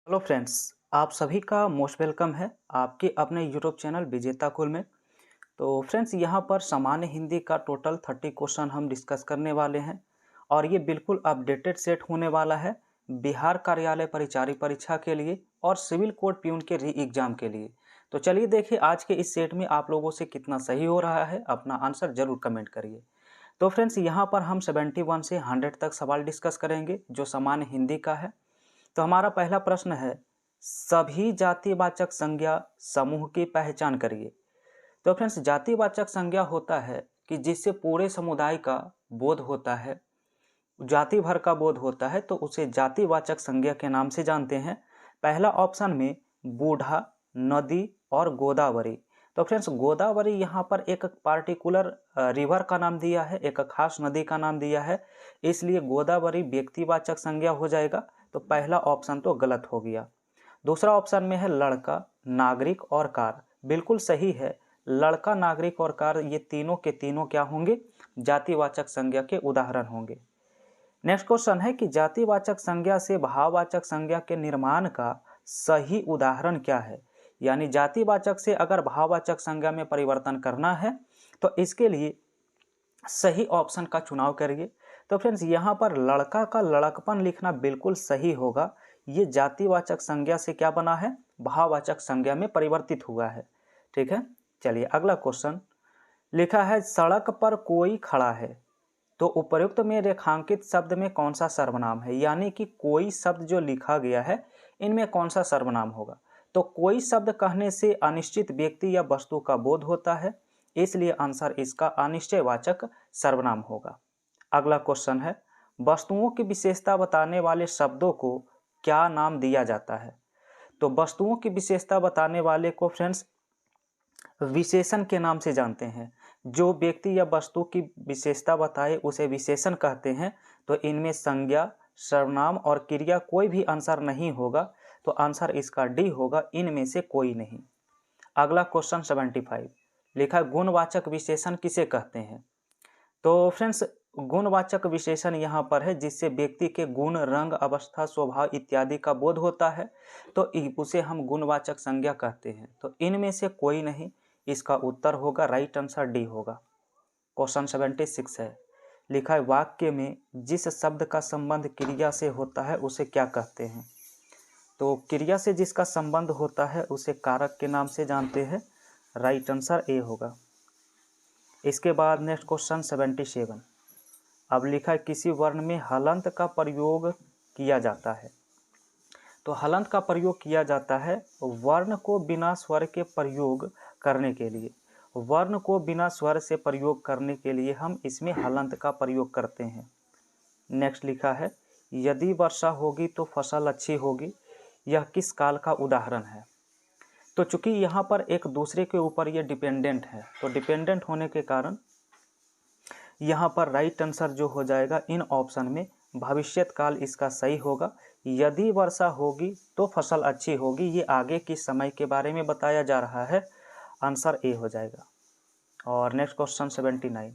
Hello friends, आप सभी का मोस्ट वेलकम है आपके अपने यूट्यूब चैनल विजेता कुल में। तो फ्रेंड्स, यहाँ पर सामान्य हिंदी का टोटल 30 क्वेश्चन हम डिस्कस करने वाले हैं और ये बिल्कुल अपडेटेड सेट होने वाला है बिहार कार्यालय परिचारी परीक्षा के लिए और सिविल कोड प्यून के री एग्जाम के लिए। तो चलिए देखिए आज के इस सेट में आप लोगों से कितना सही हो रहा है, अपना आंसर जरूर कमेंट करिए। तो फ्रेंड्स, यहाँ पर हम 71 से 100 तक सवाल डिस्कस करेंगे जो सामान्य हिंदी का है। तो हमारा पहला प्रश्न है, सभी जातिवाचक संज्ञा समूह की पहचान करिए। तो फ्रेंड्स, जातिवाचक संज्ञा होता है कि जिससे पूरे समुदाय का बोध होता है, जाति भर का बोध होता है, तो उसे जातिवाचक संज्ञा के नाम से जानते हैं। पहला ऑप्शन में बूढ़ा, नदी और गोदावरी। तो फ्रेंड्स, गोदावरी यहाँ पर एक पार्टिकुलर रिवर का नाम दिया है, एक खास नदी का नाम दिया है, इसलिए गोदावरी व्यक्तिवाचक संज्ञा हो जाएगा। तो पहला ऑप्शन तो गलत हो गया। दूसरा ऑप्शन में है लड़का, नागरिक और कार। बिल्कुल सही है, लड़का, नागरिक और कार ये तीनों के तीनों क्या होंगे, जातिवाचक संज्ञा के उदाहरण होंगे। नेक्स्ट क्वेश्चन है कि जातिवाचक संज्ञा से भाववाचक संज्ञा के निर्माण का सही उदाहरण क्या है। यानी जातिवाचक से अगर भाववाचक संज्ञा में परिवर्तन करना है तो इसके लिए सही ऑप्शन का चुनाव करिए। तो फ्रेंड्स, यहाँ पर लड़का का लड़कपन लिखना बिल्कुल सही होगा। ये जातिवाचक संज्ञा से क्या बना है, भाववाचक संज्ञा में परिवर्तित हुआ है। ठीक है, चलिए अगला क्वेश्चन लिखा है, सड़क पर कोई खड़ा है। तो उपर्युक्त में रेखांकित शब्द में कौन सा सर्वनाम है। यानी कि कोई शब्द जो लिखा गया है इनमें कौन सा सर्वनाम होगा। तो कोई शब्द कहने से अनिश्चित व्यक्ति या वस्तु का बोध होता है, इसलिए आंसर इसका अनिश्चयवाचक सर्वनाम होगा। अगला क्वेश्चन है, वस्तुओं की विशेषता बताने वाले शब्दों को क्या नाम दिया जाता है। तो वस्तुओं की विशेषता बताने वाले को फ्रेंड्स विशेषण के नाम से जानते हैं। जो व्यक्ति या वस्तु की विशेषता बताए उसे विशेषण कहते हैं। तो इनमें संज्ञा, सर्वनाम और क्रिया कोई भी आंसर नहीं होगा, तो आंसर इसका डी होगा, इनमें से कोई नहीं। अगला क्वेश्चन 75 लिखा है, गुणवाचक विशेषण किसे कहते हैं। तो फ्रेंड्स, गुणवाचक विशेषण यहाँ पर है जिससे व्यक्ति के गुण, रंग, अवस्था, स्वभाव इत्यादि का बोध होता है, तो उसे हम गुणवाचक संज्ञा कहते हैं। तो इनमें से कोई नहीं, इसका उत्तर होगा, राइट आंसर डी होगा। क्वेश्चन 76 है, लिखा है, वाक्य में जिस शब्द का संबंध क्रिया से होता है उसे क्या कहते हैं। तो क्रिया से जिसका संबंध होता है उसे कारक के नाम से जानते हैं, राइट आंसर ए होगा। इसके बाद नेक्स्ट क्वेश्चन 77, अब लिखा है, किसी वर्ण में हलंत का प्रयोग किया जाता है। तो हलंत का प्रयोग किया जाता है वर्ण को बिना स्वर के प्रयोग करने के लिए। वर्ण को बिना स्वर से प्रयोग करने के लिए हम इसमें हलंत का प्रयोग करते हैं। नेक्स्ट लिखा है, यदि वर्षा होगी तो फसल अच्छी होगी, यह किस काल का उदाहरण है। तो चूंकि यहाँ पर एक दूसरे के ऊपर ये डिपेंडेंट है, तो डिपेंडेंट होने के कारण यहाँ पर राइट आंसर जो हो जाएगा इन ऑप्शन में भविष्यत काल इसका सही होगा। यदि वर्षा होगी तो फसल अच्छी होगी, ये आगे की समय के बारे में बताया जा रहा है, आंसर ए हो जाएगा। और नेक्स्ट क्वेश्चन 79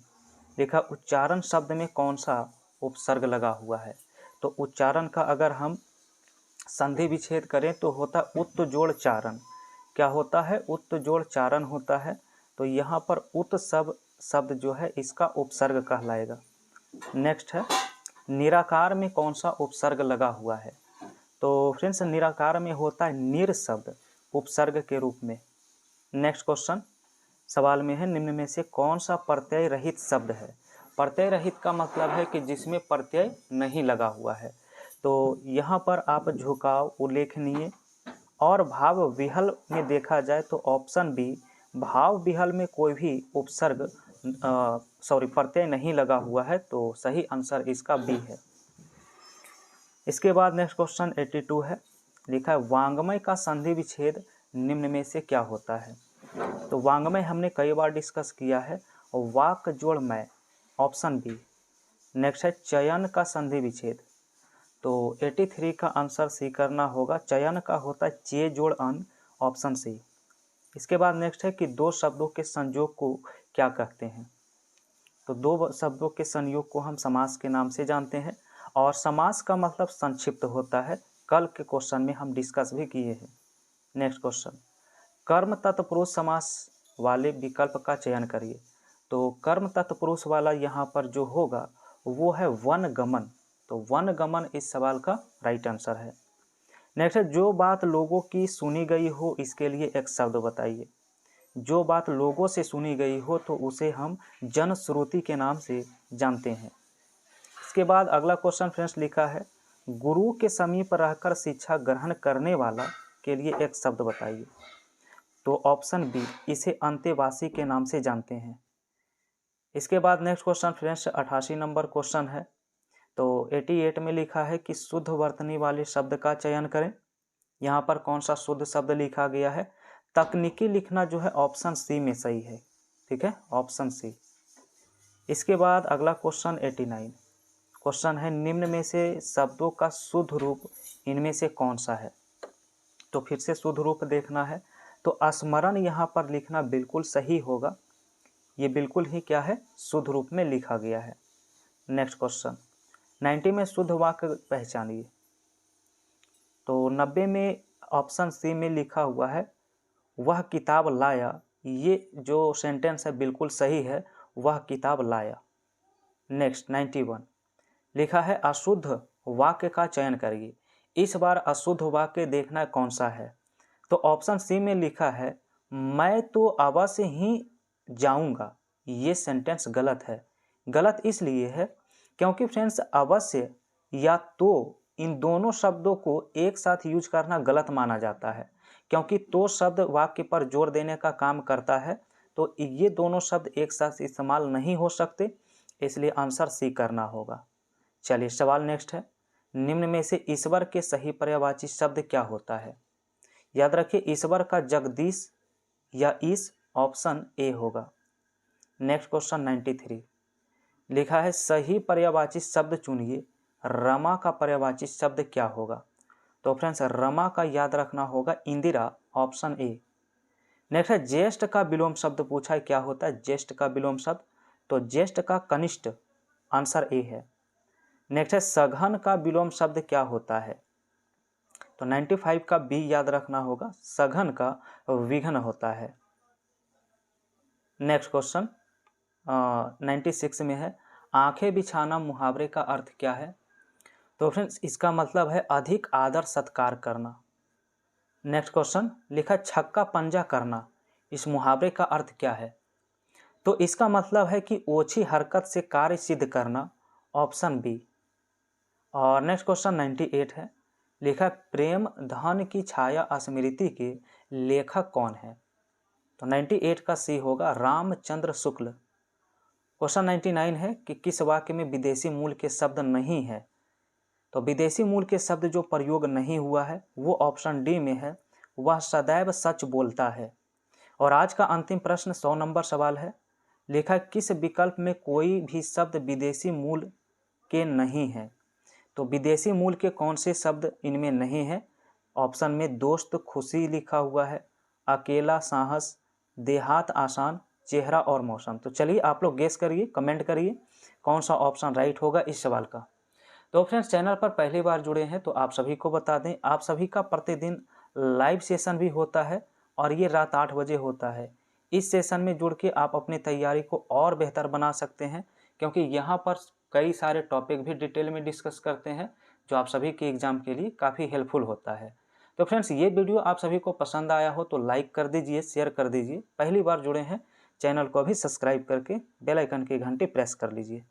लिखा, उच्चारण शब्द में कौन सा उपसर्ग लगा हुआ है। तो उच्चारण का अगर हम संधि विच्छेद करें तो होता उत जोड़ चारण। क्या होता है, उत जोड़ चारण होता है। तो यहाँ पर उत शब्द जो है इसका उपसर्ग कहलाएगा। नेक्स्ट है, निराकार में कौन सा उपसर्ग लगा हुआ है। तो फ्रेंड्स, निराकार में होता है निर शब्द उपसर्ग के रूप में। नेक्स्ट क्वेश्चन सवाल में है, निम्न में से कौन सा प्रत्यय रहित शब्द है। प्रत्यय रहित का मतलब है कि जिसमें प्रत्यय नहीं लगा हुआ है। तो यहाँ पर आप झुकाव, उल्लेखनीय और भाव विहल में देखा जाए तो ऑप्शन बी, भाव विहल में कोई भी उपसर्ग प्रत्यय नहीं लगा हुआ है, तो सही आंसर इसका बी है। इसके बाद नेक्स्ट क्वेश्चन 82 है, लिखा है, वांग्मय का संधि विच्छेद निम्न में से क्या होता है। तो वांग्मय हमने कई बार डिस्कस किया है, और वाक जोड़ मय, ऑप्शन बी। नेक्स्ट है, चयन का संधि विच्छेद। तो 83 का आंसर सी करना होगा, चयन का होता है चे जोड़ अन, ऑप्शन सी। इसके बाद नेक्स्ट है कि दो शब्दों के संयोग को क्या कहते हैं। तो दो शब्दों के संयोग को हम समास के नाम से जानते हैं, और समास का मतलब संक्षिप्त होता है, कल के क्वेश्चन में हम डिस्कस भी किए हैं। नेक्स्ट क्वेश्चन, कर्म तत्पुरुष समास वाले विकल्प का चयन करिए। तो कर्म तत्पुरुष वाला यहाँ पर जो होगा वो है वनगमन। तो वनगमन इस सवाल का राइट आंसर है। नेक्स्ट है, जो बात लोगों की सुनी गई हो इसके लिए एक शब्द बताइए। जो बात लोगों से सुनी गई हो तो उसे हम जनश्रुति के नाम से जानते हैं। इसके बाद अगला क्वेश्चन फ्रेंड्स लिखा है, गुरु के समीप रहकर शिक्षा ग्रहण करने वाला के लिए एक शब्द बताइए। तो ऑप्शन बी, इसे अंतेवासी के नाम से जानते हैं। इसके बाद next question friends 88 number question है। तो 88 में लिखा है कि शुद्ध वर्तनी वाले शब्द का चयन करें। यहाँ पर कौन सा शुद्ध शब्द लिखा गया है? तकनीकी लिखना जो है ऑप्शन सी में सही है। ठीक है, ऑप्शन सी। इसके बाद अगला क्वेश्चन 89 क्वेश्चन है, निम्न में से शब्दों का शुद्ध रूप इनमें से कौन सा है? तो फिर से शुद्ध रूप देखना है। तो स्मरण यहाँ पर लिखना बिल्कुल सही होगा। ये बिल्कुल ही क्या है, शुद्ध रूप में लिखा गया है। नेक्स्ट क्वेश्चन 90 में शुद्ध वाक्य पहचानिए। तो 90 में ऑप्शन सी में लिखा हुआ है, वह किताब लाया। ये जो सेंटेंस है बिल्कुल सही है, वह किताब लाया। नेक्स्ट 91 लिखा है, अशुद्ध वाक्य का चयन करिए। इस बार अशुद्ध वाक्य देखना कौन सा है? तो ऑप्शन सी में लिखा है, मैं तो अवश्य ही जाऊंगा। ये सेंटेंस गलत है। गलत इसलिए है क्योंकि फ्रेंड्स अवश्य या तो इन दोनों शब्दों को एक साथ यूज करना गलत माना जाता है, क्योंकि तो शब्द वाक्य पर जोर देने का काम करता है। तो ये दोनों शब्द एक साथ इस्तेमाल नहीं हो सकते, इसलिए आंसर सी करना होगा। चलिए सवाल नेक्स्ट है, निम्न में से ईश्वर के सही पर्यायवाची शब्द क्या होता है? याद रखिए, ईश्वर का जगदीश या ईश ऑप्शन ए होगा। नेक्स्ट क्वेश्चन 93 लिखा है, सही पर्यायवाची शब्द चुनिए। रमा का पर्यायवाची शब्द क्या होगा? तो फ्रेंड्स रमा का याद रखना होगा इंदिरा, ऑप्शन ए। नेक्स्ट है, ज्येष्ठ का विलोम शब्द पूछा है, क्या होता है ज्येष्ठ का विलोम शब्द? तो ज्येष्ठ का कनिष्ठ, आंसर ए है। नेक्स्ट है, सघन का विलोम शब्द क्या होता है? तो 95 का बी याद रखना होगा, सघन का विघ्न होता है। नेक्स्ट क्वेश्चन 96 में है, आंखें बिछाना मुहावरे का अर्थ क्या है? तो फ्रेंड्स इसका मतलब है अधिक आदर सत्कार करना। नेक्स्ट क्वेश्चन लिखा, छक्का पंजा करना, इस मुहावरे का अर्थ क्या है? तो इसका मतलब है कि ओछी हरकत से कार्य सिद्ध करना, ऑप्शन बी। और नेक्स्ट क्वेश्चन 98 है, लिखा, प्रेम धन की छाया स्मृति के लेखक कौन है? तो 98 का सी होगा, रामचंद्र शुक्ल। क्वेश्चन 99 है कि किस वाक्य में विदेशी मूल के शब्द नहीं है? तो विदेशी मूल के शब्द जो प्रयोग नहीं हुआ है वो ऑप्शन डी में है, वह सदैव सच बोलता है। और आज का अंतिम प्रश्न 100 नंबर सवाल है, लिखा, किस विकल्प में कोई भी शब्द विदेशी मूल के नहीं है? तो विदेशी मूल के कौन से शब्द इनमें नहीं है? ऑप्शन में दोस्त, खुशी लिखा हुआ है, अकेला, साहस, देहात, आसान, चेहरा और मौसम। तो चलिए आप लोग गेस करिए, कमेंट करिए कौन सा ऑप्शन राइट होगा इस सवाल का। तो फ्रेंड्स चैनल पर पहली बार जुड़े हैं तो आप सभी को बता दें, आप सभी का प्रतिदिन लाइव सेशन भी होता है और ये रात 8 बजे होता है। इस सेशन में जुड़ के आप अपनी तैयारी को और बेहतर बना सकते हैं, क्योंकि यहाँ पर कई सारे टॉपिक भी डिटेल में डिस्कस करते हैं जो आप सभी के एग्ज़ाम के लिए काफ़ी हेल्पफुल होता है। तो फ्रेंड्स ये वीडियो आप सभी को पसंद आया हो तो लाइक कर दीजिए, शेयर कर दीजिए। पहली बार जुड़े हैं चैनल को भी सब्सक्राइब करके बेल आइकन की घंटी प्रेस कर लीजिए।